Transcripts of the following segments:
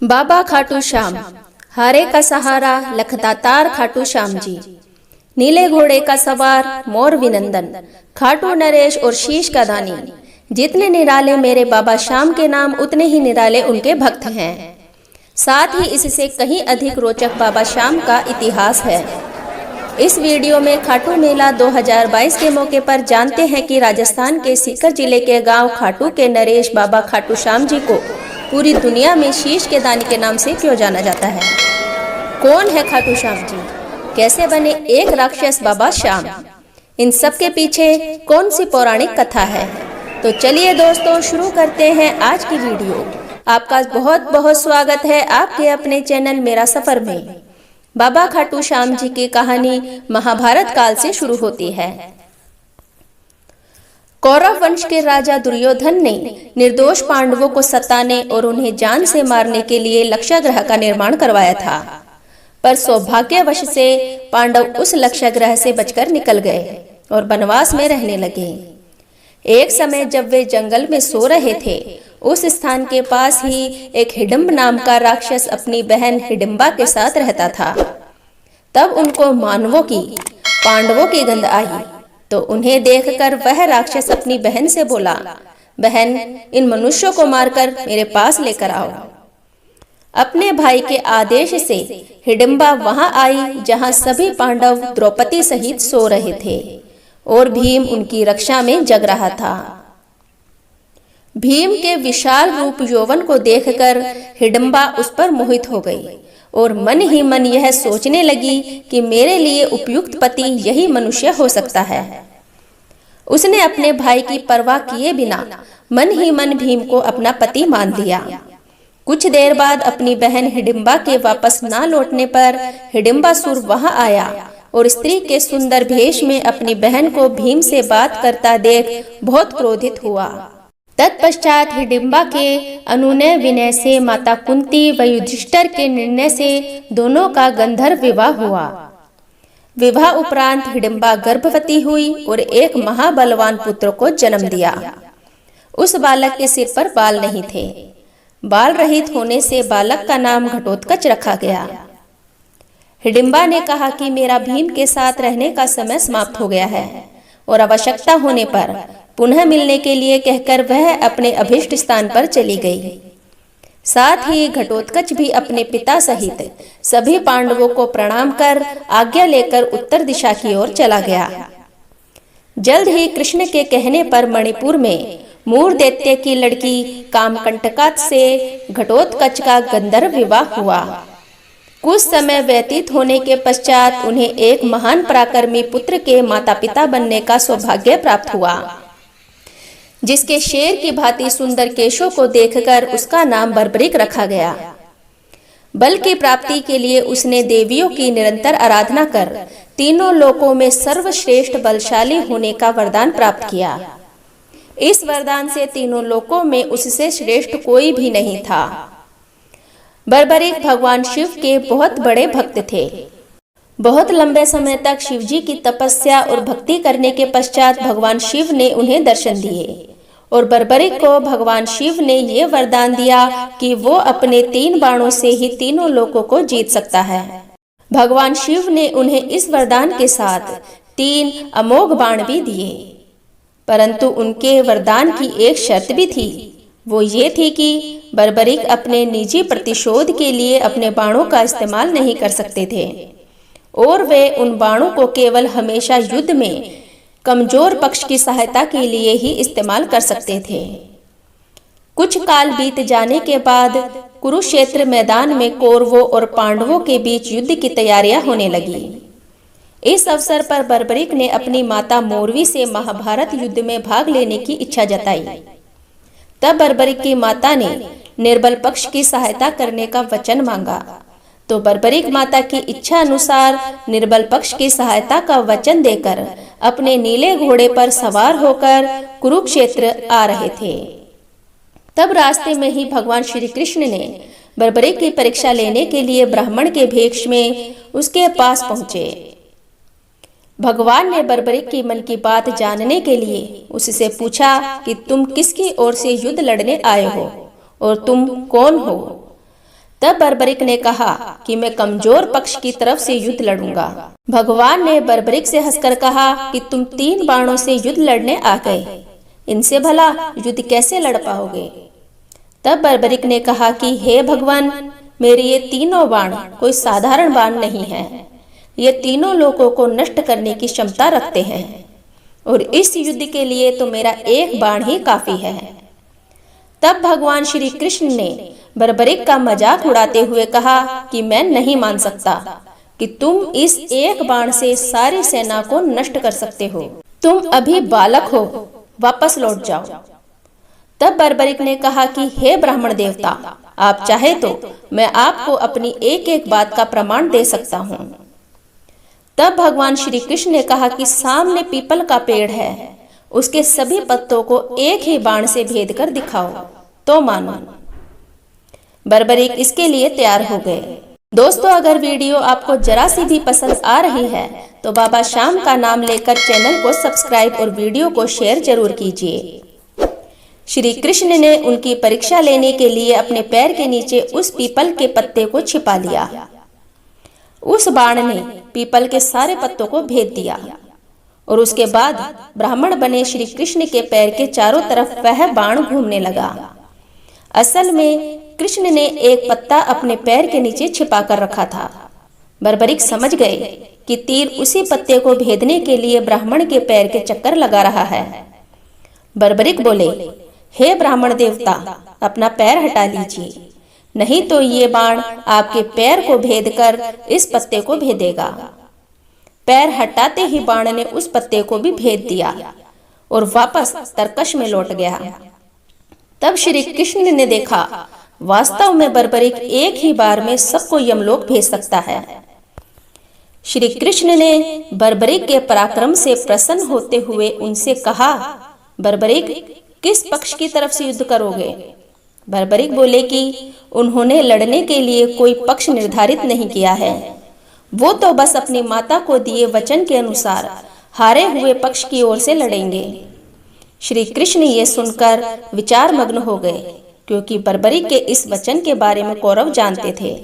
बाबा खाटू श्याम, हारे का सहारा लखदातार खाटू श्याम जी। नीले घोड़े का सवार मोर विनंदन, खाटू नरेश और शीश का दानी। जितने निराले मेरे बाबा श्याम के नाम, उतने ही निराले उनके भक्त हैं। साथ ही इससे कहीं अधिक रोचक बाबा श्याम का इतिहास है। इस वीडियो में खाटू मेला 2022 के मौके पर जानते हैं कि राजस्थान के सीकर जिले के गांव खाटू के नरेश बाबा खाटू श्याम जी को पूरी दुनिया में शीश के दानी के नाम से क्यों जाना जाता है। कौन है खाटू श्याम जी, कैसे बने एक राक्षस बाबा श्याम, इन सब के पीछे कौन सी पौराणिक कथा है। तो चलिए दोस्तों, शुरू करते हैं आज की वीडियो। आपका बहुत बहुत स्वागत है आपके अपने चैनल मेरा सफर में। बाबा खाटू श्याम जी की कहानी महाभारत काल से शुरू होती है। कौरव वंश के राजा दुर्योधन ने निर्दोष पांडवों को सताने और उन्हें जान से मारने के लिए लक्षागृह का निर्माण करवाया था, पर सौभाग्यवश से पांडव उस लक्षागृह से बचकर निकल गए और वनवास में रहने लगे। एक समय जब वे जंगल में सो रहे थे, उस स्थान के पास ही एक हिडिंब नाम का राक्षस अपनी बहन हिडिंबा के साथ रहता था। तब उनको मानवों की, पांडवों की गंध आई, तो उन्हें देखकर वह राक्षस अपनी बहन से बोला, बहन, इन मनुष्यों को मारकर मेरे पास लेकर आओ। अपने भाई के आदेश से हिडिंबा वहां आई जहां सभी पांडव द्रौपदी सहित सो रहे थे और भीम उनकी रक्षा में जग रहा था। भीम के विशाल रूप यौवन को देखकर हिडिंबा उस पर मोहित हो गई और मन ही मन यह सोचने लगी कि मेरे लिए उपयुक्त पति यही मनुष्य हो सकता है। उसने अपने भाई की परवाह किए बिना मन ही मन भीम को अपना पति मान लिया। कुछ देर बाद अपनी बहन हिडिंबा के वापस ना लौटने पर हिडिंबासुर वहां आया और स्त्री के सुंदर भेष में अपनी बहन को भीम से बात करता देख बहुत क्रोधित हुआ। तत्पश्चात हिडिंबा के अनुनय विनय से माता कुंती व युधिष्ठिर के निर्णय से दोनों का गंधर्व विवाह हुआ। विवाह उपरांत हिडिंबा गर्भवती हुई और एक महाबलवान पुत्र को जन्म दिया। उस बालक के सिर पर बाल नहीं थे। बाल रहित होने से बालक का नाम घटोत्कच रखा गया। हिडिंबा ने कहा कि मेरा भीम के साथ रहने का समय समाप्त हो गया है और आवश्यकता होने पर पुनः मिलने के लिए कहकर वह अपने अभिष्ट स्थान पर चली गई। साथ ही घटोत्कच भी अपने पिता सहित सभी पांडवों को प्रणाम कर आज्ञा लेकर उत्तर दिशा की ओर चला गया। जल्द ही कृष्ण के कहने पर मणिपुर में मूर दैत्य की लड़की कामकंटका से घटोत्कच का गंधर्व विवाह हुआ। कुछ समय व्यतीत होने के पश्चात उन्हें एक महान पराक्रमी पुत्र के माता पिता बनने का सौभाग्य प्राप्त हुआ, जिसके शेर की भांति सुंदर केशों को देखकर उसका नाम बर्बरिक रखा गया। बल की प्राप्ति के लिए उसने देवियों की निरंतर आराधना कर तीनों लोकों में सर्वश्रेष्ठ बलशाली होने का वरदान प्राप्त किया। इस वरदान से तीनों लोकों में उससे श्रेष्ठ कोई भी नहीं था। बर्बरिक भगवान शिव के बहुत बड़े भक्त थे। बहुत लंबे समय तक शिवजी की तपस्या और भक्ति करने के पश्चात भगवान शिव ने उन्हें दर्शन दिए और बर्बरिक को भगवान शिव ने ये वरदान दिया कि वो अपने 3 बाणों से ही तीनों लोकों को जीत सकता है। भगवान शिव ने उन्हें इस वरदान के साथ 3 अमोघ बाण भी दिए, परंतु उनके वरदान की एक शर्त भी थी। वो ये थी कि बर्बरिक अपने निजी प्रतिशोध के लिए अपने बाणों का इस्तेमाल नहीं कर सकते थे और वे उन बाणों को केवल हमेशा युद्ध में कमजोर पक्ष की सहायता के लिए ही इस्तेमाल कर सकते थे। कुछ काल बीत जाने के बाद कुरुक्षेत्र मैदान में कौरवों और पांडवों के बीच युद्ध की तैयारियां होने लगी। इस अवसर पर बर्बरिक ने अपनी माता मोरवी से महाभारत युद्ध में भाग लेने की इच्छा जताई। तब बर्बरिक की माता ने निर्बल पक्ष की सहायता करने का वचन मांगा, तो बर्बरिक माता की इच्छा अनुसार निर्बल पक्ष की सहायता का वचन देकर अपने नीले घोड़े पर सवार होकर कुरुक्षेत्र आ रहे थे। तब रास्ते में ही भगवान श्री कृष्ण ने बर्बरिक की परीक्षा लेने के लिए ब्राह्मण के भेष में उसके पास पहुंचे। भगवान ने बर्बरिक की मन की बात जानने के लिए उससे पूछा कि तुम किसकी ओर से युद्ध लड़ने आए हो और तुम कौन हो। तब बर्बरिक ने कहा कि मैं कमजोर पक्ष की तरफ से युद्ध लड़ूंगा। भगवान ने बर्बरिक से हंसकर कहा कि तुम 3 बाणों से युद्ध लड़ने आ गए, इनसे भला युद्ध कैसे लड़ पाओगे। तब बर्बरिक ने कहा कि हे भगवान, मेरे ये 3 बाण कोई साधारण बाण नहीं है, ये तीनों लोगों को नष्ट करने की क्षमता रखते हैं और इस युद्ध के लिए तो मेरा एक बाण ही काफी है। तब भगवान श्री कृष्ण ने बर्बरिक का मजाक उड़ाते हुए कहा कि मैं नहीं मान सकता कि तुम इस एक बाण से सारी सेना को नष्ट कर सकते हो। तुम अभी बालक हो, वापस लौट जाओ। तब बर्बरिक ने कहा कि हे ब्राह्मण देवता, आप चाहे तो मैं आपको अपनी एक एक बात का प्रमाण दे सकता हूँ। तब भगवान श्री कृष्ण ने कहा कि सामने पीपल का पेड़ है, उसके सभी पत्तों को एक ही बाण से भेद कर दिखाओ तो मानो। बर्बरिक इसके लिए तैयार हो गए। दोस्तों, अगर वीडियो आपको जरा सी भी पसंद आ रही है तो बाबा श्याम का नाम लेकर चैनल को सब्सक्राइब और वीडियो को शेयर जरूर कीजिए। श्री कृष्ण ने उनकी परीक्षा लेने के लिए अपने पैर के नीचे उस पीपल के पत्ते को छिपा लिया। उस बाण ने पीपल के सारे पत्तों को भेद दिया और उसके बाद ब्राह्मण बने श्री कृष्ण के पैर के चारों तरफ वह बाण घूमने लगा। असल में कृष्ण ने एक पत्ता अपने पैर के नीचे छिपा कर रखा था। बर्बरिक समझ गए कि तीर उसी पत्ते को भेदने के लिए ब्राह्मण के पैर के चक्कर लगा रहा है। बर्बरिक बोले, हे ब्राह्मण देवता, अपना पैर हटा लीजिए, नहीं तो ये बाण आपके पैर को भेद कर इस पत्ते को भेदेगा। पैर हटाते ही बाण ने उस पत्ते को भी भेद दिया और वापस तरकश में लौट गया। तब श्री कृष्ण ने देखा, वास्तव में बर्बरिक एक ही बार में सबको यमलोक भेज सकता है। श्री कृष्ण ने बर्बरिक के पराक्रम से प्रसन्न होते हुए उनसे कहा, बर्बरिक, किस पक्ष की तरफ से युद्ध करोगे। बर्बरिक बोले कि उन्होंने लड़ने के लिए कोई पक्ष निर्धारित नहीं किया है, वो तो बस अपनी माता को दिए वचन के अनुसार हारे हुए पक्ष की ओर से लड़ेंगे। श्री कृष्ण ये सुनकर विचार मग्न हो गए, क्योंकि बर्बरिक के इस वचन के बारे में कौरव जानते थे।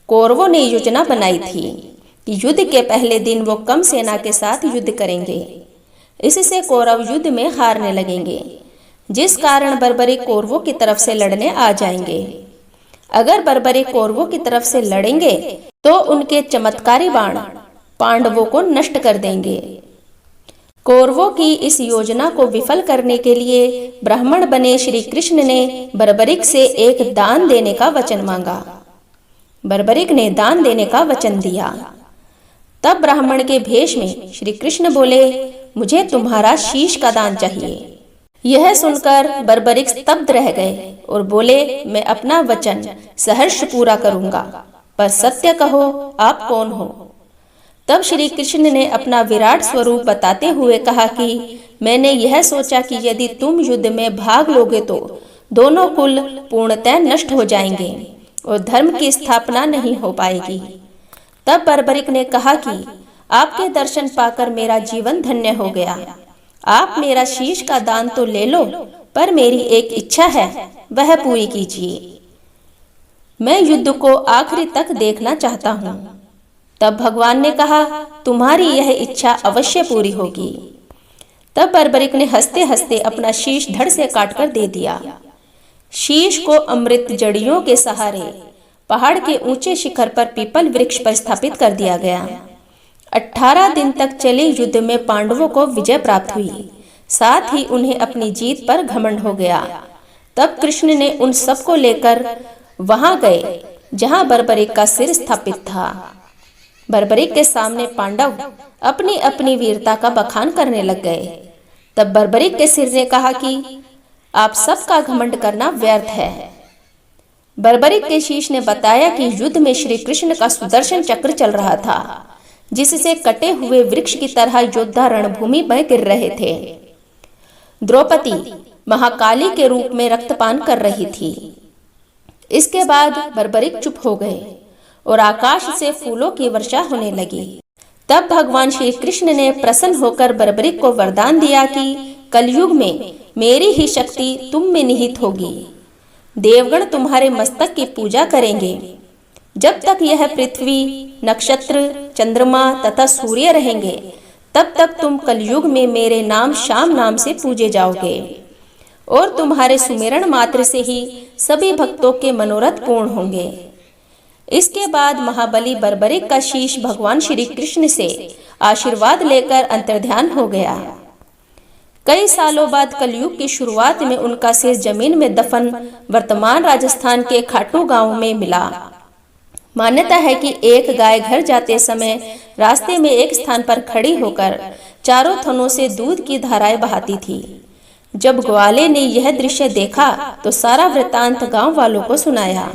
कौरवों ने योजना बनाई थी कि युद्ध के पहले दिन वो कम सेना के साथ युद्ध करेंगे, इससे कौरव युद्ध में हारने लगेंगे, जिस कारण बर्बरिक कौरवों की तरफ से लड़ने आ जाएंगे। अगर बर्बरिक कौरवों की तरफ से लड़ेंगे तो उनके चमत्कारी बाण पांडवों को नष्ट कर देंगे। कौरवों की इस योजना को विफल करने के लिए ब्राह्मण बने श्री कृष्ण ने बर्बरिक से एक दान देने का वचन मांगा। बर्बरिक ने दान देने का वचन दिया। तब ब्राह्मण के भेष में श्री कृष्ण बोले, मुझे तुम्हारा शीश का दान चाहिए। यह सुनकर बर्बरिक स्तब्ध रह गए और बोले, मैं अपना वचन सहर्ष पूरा करूंगा, पर सत्य कहो, आप कौन हो। तब श्री कृष्ण ने अपना विराट स्वरूप बताते हुए कहा कि मैंने यह सोचा कि यदि तुम युद्ध में भाग लोगे तो दोनों कुल पूर्णतः नष्ट हो जाएंगे और धर्म की स्थापना नहीं हो पाएगी। तब बर्बरिक ने कहा कि आपके दर्शन पाकर मेरा जीवन धन्य हो गया। आप मेरा शीश का दान तो ले लो, पर मेरी एक इच्छा है, वह पूरी कीजिए। मैं युद्ध को आखिरी तक देखना चाहता हूँ। तब भगवान ने कहा, तुम्हारी यह इच्छा अवश्य पूरी होगी। तब बर्बरिक ने हंसते हंसते अपना शीश धड़ से काटकर दे दिया। शीश को अमृत जड़ियों के सहारे पहाड़ के ऊंचे शिखर पर पीपल वृक्ष पर स्थापित कर दिया गया। 18 दिन तक चले युद्ध में पांडवों को विजय प्राप्त हुई, साथ ही उन्हें अपनी जीत पर घमंड हो गया। तब कृष्ण ने उन सबको लेकर वहां गए जहां बर्बरिक का सिर स्थापित था। बर्बरिक के सामने पांडव अपनी अपनी वीरता का बखान करने लग गए। तब बर्बरिक के सिर ने कहा कि आप सबका घमंड करना व्यर्थ है। बर्बरिक के शीश ने बताया कि युद्ध में श्री कृष्ण का सुदर्शन चक्र चल रहा था, जिससे कटे हुए वृक्ष की तरह योद्धा रणभूमि में गिर रहे थे। द्रौपदी महाकाली के रूप में रक्तपान कर रही थी। इसके बाद बर्बरिक चुप हो गए और आकाश से फूलों की वर्षा होने लगी। तब भगवान श्री कृष्ण ने प्रसन्न होकर बर्बरिक को वरदान दिया कि कलयुग में मेरी ही शक्ति तुम में निहित होगी। देवगण तुम्हारे मस्तक की पूजा करेंगे। जब तक यह पृथ्वी, नक्षत्र, चंद्रमा तथा सूर्य रहेंगे, तब तक तुम कलयुग में मेरे नाम श्याम नाम से पूजे जाओगे और तुम्हारे सुमिरन मात्र से ही सभी भक्तों के मनोरथ पूर्ण होंगे। इसके बाद महाबली बर्बरिक का शीश भगवान श्री कृष्ण से आशीर्वाद लेकर अंतर्ध्यान हो गया। कई सालों बाद कलयुग की शुरुआत में उनका सिर जमीन में दफन वर्तमान राजस्थान के खाटू गांव में मिला। मान्यता है कि एक गाय घर जाते समय रास्ते में एक स्थान पर खड़ी होकर चारों थनों से दूध की धाराएं बहाती थी। जब ग्वाले ने यह दृश्य देखा तो सारा वृतांत गांव वालों को सुनाया।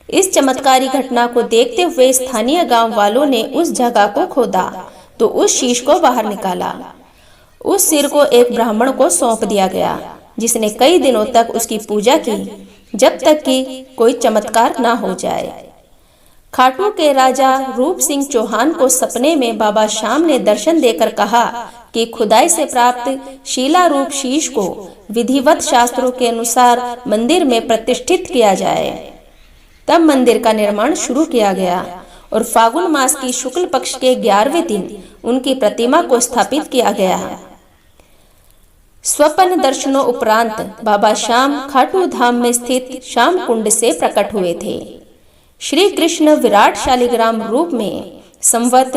इस चमत्कारी घटना को देखते हुए स्थानीय गांव वालों ने उस जगह को खोदा तो उस शीश को बाहर निकाला। उस सिर को एक ब्राह्मण को सौंप दिया गया, जिसने कई दिनों तक उसकी पूजा की, जब तक कि कोई चमत्कार न हो जाए। खाटू के राजा रूप सिंह चौहान को सपने में बाबा श्याम ने दर्शन देकर कहा कि खुदाई से प्राप्त शीला रूप शीश को विधिवत शास्त्रों के अनुसार मंदिर में प्रतिष्ठित किया जाए। तब मंदिर का निर्माण शुरू किया गया और फागुन मास की शुक्ल पक्ष के 11वें दिन उनकी प्रतिमा को स्थापित किया गया। स्वप्न दर्शनों उपरांत बाबा श्याम खाटू धाम में स्थित श्याम कुंड से प्रकट हुए थे। श्री कृष्ण विराट शालिग्राम रूप में संवत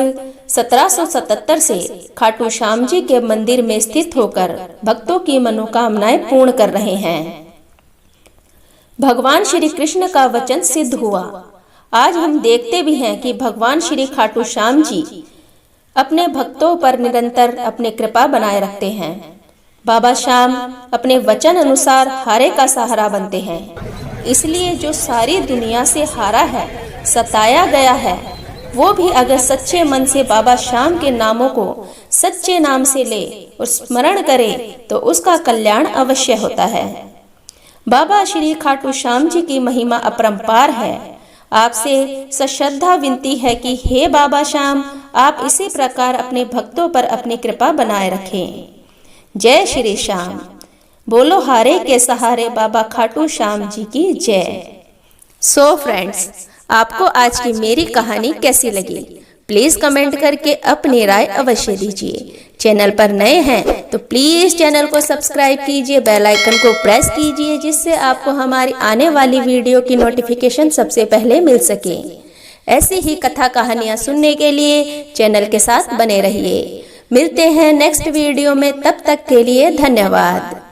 1777 से खाटू श्याम जी के मंदिर में स्थित होकर भक्तों की मनोकामनाएं पूर्ण कर रहे हैं। भगवान श्री कृष्ण का वचन सिद्ध हुआ। आज हम देखते भी हैं कि भगवान श्री खाटू श्याम जी अपने भक्तों पर निरंतर अपनी कृपा बनाए रखते हैं। बाबा श्याम अपने वचन अनुसार हारे का सहारा बनते हैं। इसलिए जो सारी दुनिया से हारा है, सताया गया है, वो भी अगर सच्चे मन से बाबा श्याम के नामों को सच्चे नाम से ले और स्मरण करे तो उसका कल्याण अवश्य होता है। बाबा श्री खाटू श्याम जी की महिमा अपरंपार है। आपसे सश्रद्धा विनती है कि हे बाबा श्याम, आप इसी प्रकार अपने भक्तों पर अपनी कृपा बनाए रखें। जय श्री श्याम। बोलो हारे के सहारे बाबा खाटू श्याम जी की जय। सो फ्रेंड्स, आपको आज की मेरी कहानी कैसी लगी? प्लीज कमेंट करके अपनी राय अवश्य दीजिए। चैनल पर नए हैं तो प्लीज चैनल को सब्सक्राइब कीजिए, बेल आइकन को प्रेस कीजिए, जिससे आपको हमारी आने वाली वीडियो की नोटिफिकेशन सबसे पहले मिल सके। ऐसी ही कथा कहानियां सुनने के लिए चैनल के साथ बने रहिए। मिलते हैं नेक्स्ट वीडियो में, तब तक के लिए धन्यवाद।